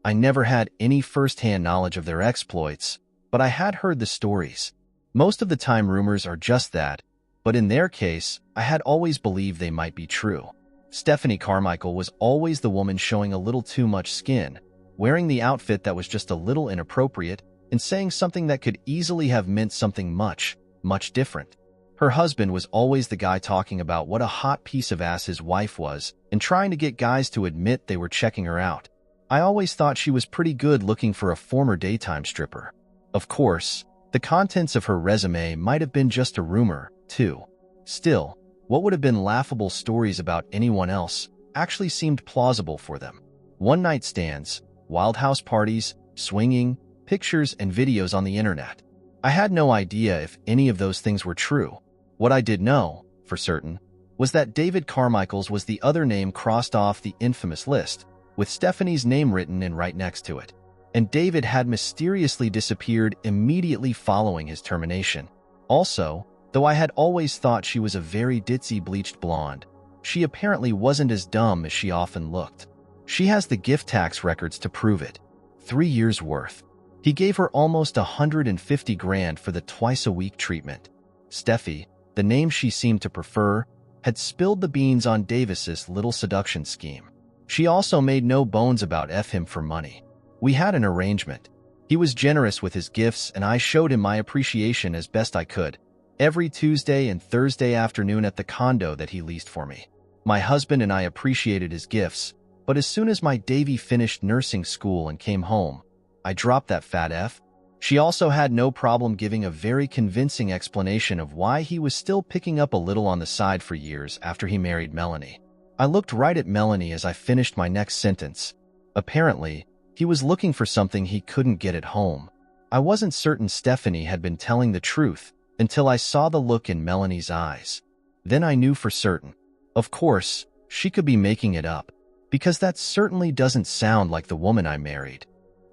I never had any first-hand knowledge of their exploits, but I had heard the stories. Most of the time rumors are just that, but in their case, I had always believed they might be true. Stephanie Carmichael was always the woman showing a little too much skin, wearing the outfit that was just a little inappropriate, and saying something that could easily have meant something much, much different. Her husband was always the guy talking about what a hot piece of ass his wife was and trying to get guys to admit they were checking her out. I always thought she was pretty good looking for a former daytime stripper. Of course, the contents of her resume might have been just a rumor, too. Still, what would have been laughable stories about anyone else actually seemed plausible for them. One-night stands, wild house parties, swinging, pictures and videos on the internet. I had no idea if any of those things were true. What I did know, for certain, was that David Carmichael's was the other name crossed off the infamous list, with Stephanie's name written in right next to it. And David had mysteriously disappeared immediately following his termination. Also, though I had always thought she was a very ditzy bleached blonde, she apparently wasn't as dumb as she often looked. She has the gift tax records to prove it. 3 years worth. He gave her almost $150,000 for the twice-a-week treatment. Steffi, the name she seemed to prefer, had spilled the beans on Davis's little seduction scheme. She also made no bones about him for money. We had an arrangement. He was generous with his gifts and I showed him my appreciation as best I could, every Tuesday and Thursday afternoon at the condo that he leased for me. My husband and I appreciated his gifts, but as soon as my Davy finished nursing school and came home, I dropped that fat F. She also had no problem giving a very convincing explanation of why he was still picking up a little on the side for years after he married Melanie. I looked right at Melanie as I finished my next sentence. Apparently, he was looking for something he couldn't get at home. I wasn't certain Stephanie had been telling the truth until I saw the look in Melanie's eyes. Then I knew for certain. Of course, she could be making it up, because that certainly doesn't sound like the woman I married.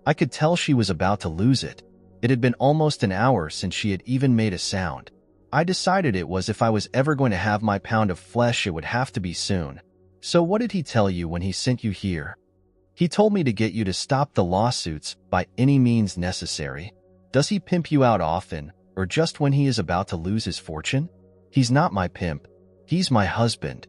I could tell she was about to lose it. It had been almost an hour since she had even made a sound. I decided it was if I was ever going to have my pound of flesh, it would have to be soon. So what did he tell you when he sent you here? He told me to get you to stop the lawsuits by any means necessary. Does he pimp you out often, or just when he is about to lose his fortune? He's not my pimp. He's my husband.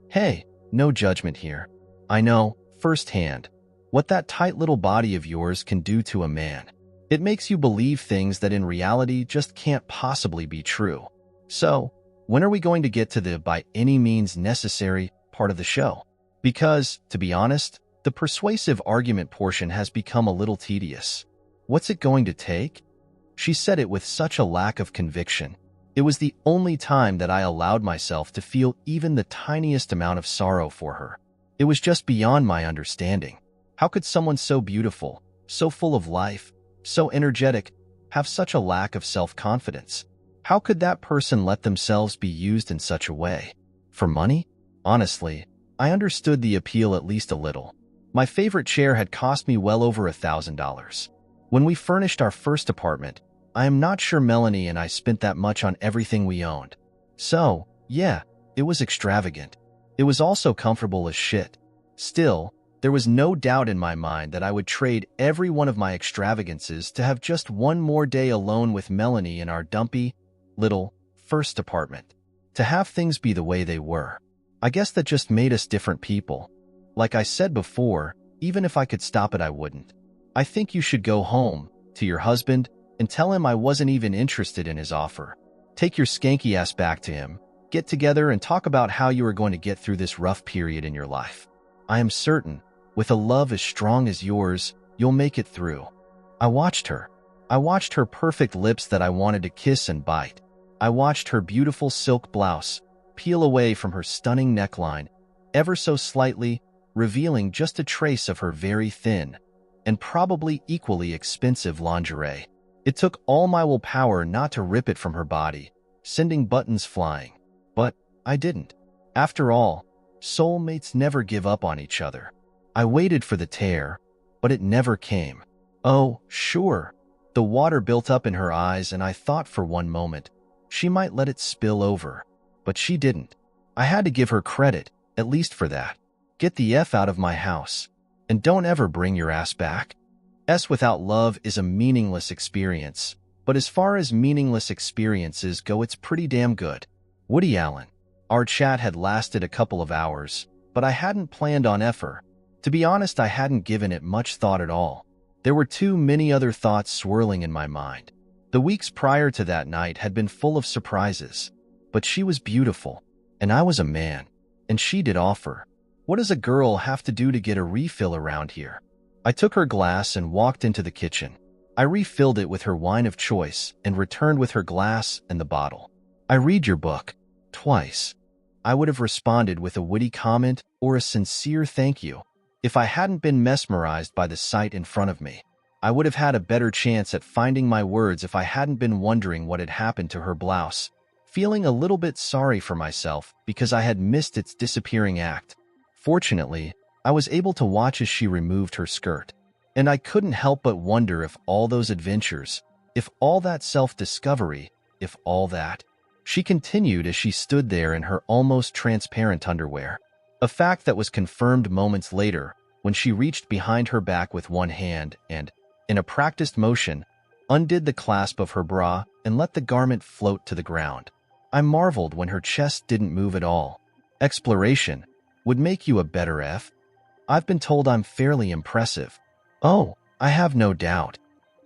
Hey, no judgment here. I know, firsthand, what that tight little body of yours can do to a man. It makes you believe things that in reality just can't possibly be true. So, when are we going to get to the by any means necessary part of the show? Because, to be honest, the persuasive argument portion has become a little tedious. What's it going to take? She said it with such a lack of conviction. It was the only time that I allowed myself to feel even the tiniest amount of sorrow for her. It was just beyond my understanding. How could someone so beautiful, so full of life, so energetic, have such a lack of self-confidence? How could that person let themselves be used in such a way? For money? Honestly, I understood the appeal at least a little. My favorite chair had cost me well over $1,000. When we furnished our first apartment, I am not sure Melanie and I spent that much on everything we owned. So, yeah, it was extravagant. It was also comfortable as shit. Still, there was no doubt in my mind that I would trade every one of my extravagances to have just one more day alone with Melanie in our dumpy, little, first apartment. To have things be the way they were. I guess that just made us different people. Like I said before, even if I could stop it, I wouldn't. I think you should go home, to your husband, and tell him I wasn't even interested in his offer. Take your skanky ass back to him, get together and talk about how you are going to get through this rough period in your life. I am certain, with a love as strong as yours, you'll make it through. I watched her. I watched her perfect lips that I wanted to kiss and bite. I watched her beautiful silk blouse peel away from her stunning neckline, ever so slightly, revealing just a trace of her very thin and probably equally expensive lingerie. It took all my willpower not to rip it from her body, sending buttons flying. But I didn't. After all, soulmates never give up on each other. I waited for the tear, but it never came. Oh, sure. The water built up in her eyes and I thought for one moment she might let it spill over. But she didn't. I had to give her credit, at least for that. Get the F out of my house. And don't ever bring your ass back. Without love is a meaningless experience, but as far as meaningless experiences go, it's pretty damn good. Woody Allen. Our chat had lasted a couple of hours, but I hadn't planned on effort. To be honest, I hadn't given it much thought at all. There were too many other thoughts swirling in my mind. The weeks prior to that night had been full of surprises, but she was beautiful, and I was a man, and she did offer. What does a girl have to do to get a refill around here? I took her glass and walked into the kitchen. I refilled it with her wine of choice and returned with her glass and the bottle. I read your book. Twice. I would have responded with a witty comment or a sincere thank you. If I hadn't been mesmerized by the sight in front of me, I would have had a better chance at finding my words if I hadn't been wondering what had happened to her blouse, feeling a little bit sorry for myself because I had missed its disappearing act. Fortunately, I was able to watch as she removed her skirt, and I couldn't help but wonder if all those adventures, if all that self-discovery, if all that. She continued as she stood there in her almost transparent underwear, a fact that was confirmed moments later when she reached behind her back with one hand and, in a practiced motion, undid the clasp of her bra and let the garment float to the ground. I marveled when her chest didn't move at all. Exploration would make you a better F. I've been told I'm fairly impressive. Oh, I have no doubt.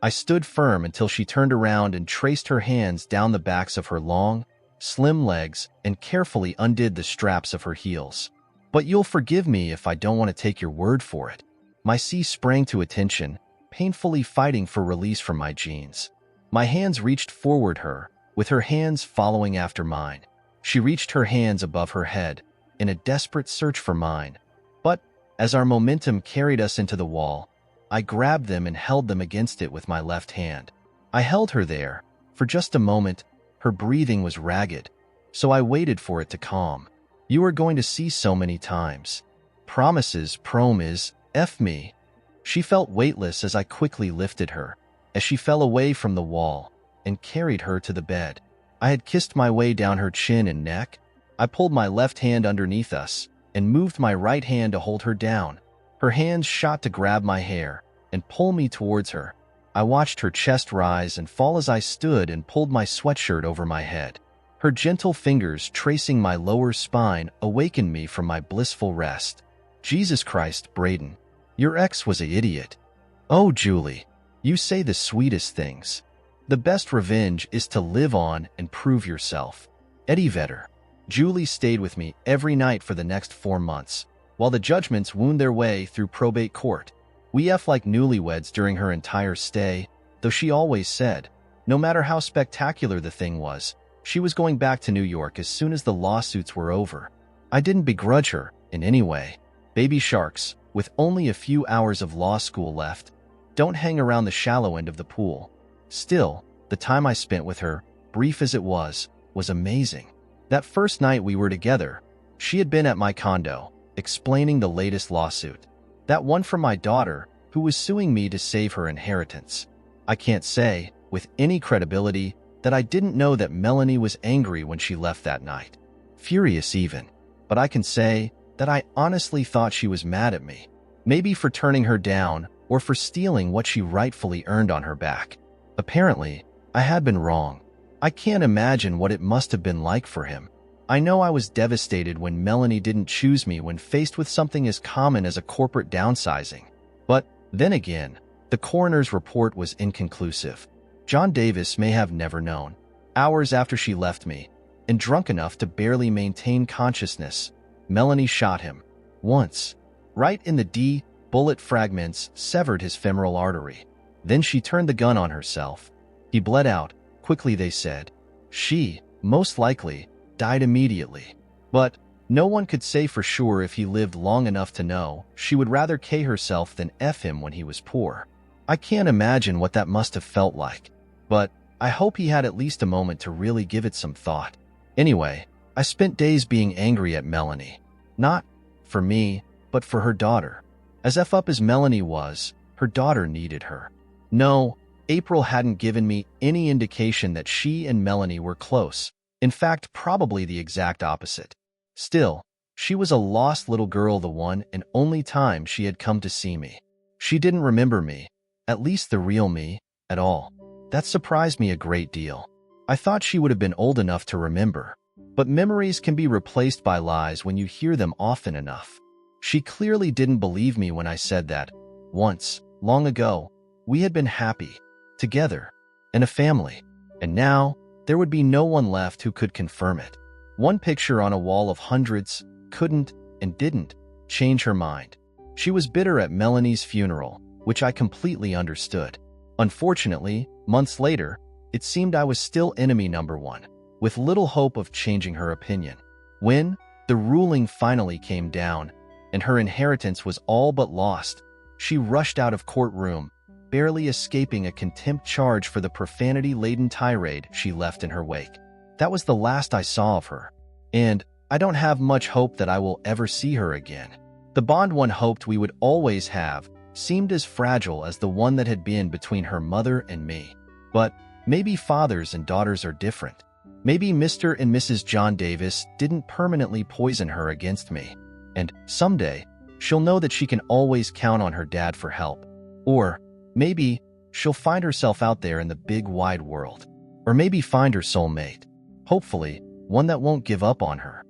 I stood firm until she turned around and traced her hands down the backs of her long, slim legs and carefully undid the straps of her heels. But you'll forgive me if I don't want to take your word for it. My C sprang to attention, painfully fighting for release from my jeans. My hands reached forward her, with her hands following after mine. She reached her hands above her head, in a desperate search for mine. But, as our momentum carried us into the wall, I grabbed them and held them against it with my left hand. I held her there. For just a moment, her breathing was ragged, so I waited for it to calm. You are going to see so many times. Promises, promise, F me. She felt weightless as I quickly lifted her, as she fell away from the wall, and carried her to the bed. I had kissed my way down her chin and neck. I pulled my left hand underneath us, and moved my right hand to hold her down. Her hands shot to grab my hair, and pull me towards her. I watched her chest rise and fall as I stood and pulled my sweatshirt over my head. Her gentle fingers tracing my lower spine awakened me from my blissful rest. Jesus Christ, Braden. Your ex was an idiot. Oh, Julie, you say the sweetest things. The best revenge is to live on and prove yourself. Eddie Vedder. Julie stayed with me every night for the next 4 months, while the judgments wound their way through probate court. We F like newlyweds during her entire stay, though she always said, no matter how spectacular the thing was, she was going back to New York as soon as the lawsuits were over. I didn't begrudge her in any way. Baby sharks, with only a few hours of law school left, don't hang around the shallow end of the pool. Still, the time I spent with her, brief as it was amazing. That first night we were together, she had been at my condo, explaining the latest lawsuit. That one from my daughter, who was suing me to save her inheritance. I can't say, with any credibility, that I didn't know that Melanie was angry when she left that night. Furious even. But I can say that I honestly thought she was mad at me. Maybe for turning her down, or for stealing what she rightfully earned on her back. Apparently, I had been wrong. I can't imagine what it must have been like for him. I know I was devastated when Melanie didn't choose me when faced with something as common as a corporate downsizing. But, then again, the coroner's report was inconclusive. John Davis may have never known. Hours after she left me, and drunk enough to barely maintain consciousness, Melanie shot him. Once. Right in the D. Bullet fragments severed his femoral artery. Then she turned the gun on herself. He bled out. Quickly, they said. She, most likely, died immediately. But no one could say for sure if he lived long enough to know she would rather K herself than F him when he was poor. I can't imagine what that must have felt like. But I hope he had at least a moment to really give it some thought. Anyway, I spent days being angry at Melanie. Not for me, but for her daughter. As F up as Melanie was, her daughter needed her. No, April hadn't given me any indication that she and Melanie were close. In fact, probably the exact opposite. Still, She was a lost little girl, the one and only time she had come to see me. She didn't remember me, at least the real me, at all. That surprised me a great deal. I thought she would have been old enough to remember. But memories can be replaced by lies when you hear them often enough. She clearly didn't believe me when I said that, once, long ago, we had been happy, together, and a family. And now, there would be no one left who could confirm it. One picture on a wall of hundreds couldn't and didn't change her mind. She was bitter at Melanie's funeral, which I completely understood. Unfortunately, months later, it seemed I was still enemy number one, with little hope of changing her opinion. When the ruling finally came down and her inheritance was all but lost, she rushed out of courtroom, barely escaping a contempt charge for the profanity-laden tirade she left in her wake. That was the last I saw of her, and I don't have much hope that I will ever see her again. The bond one hoped we would always have seemed as fragile as the one that had been between her mother and me. But maybe fathers and daughters are different. Maybe Mr. and Mrs. John Davis didn't permanently poison her against me, and someday she'll know that she can always count on her dad for help. Or maybe she'll find herself out there in the big wide world. Or maybe find her soulmate. Hopefully, one that won't give up on her.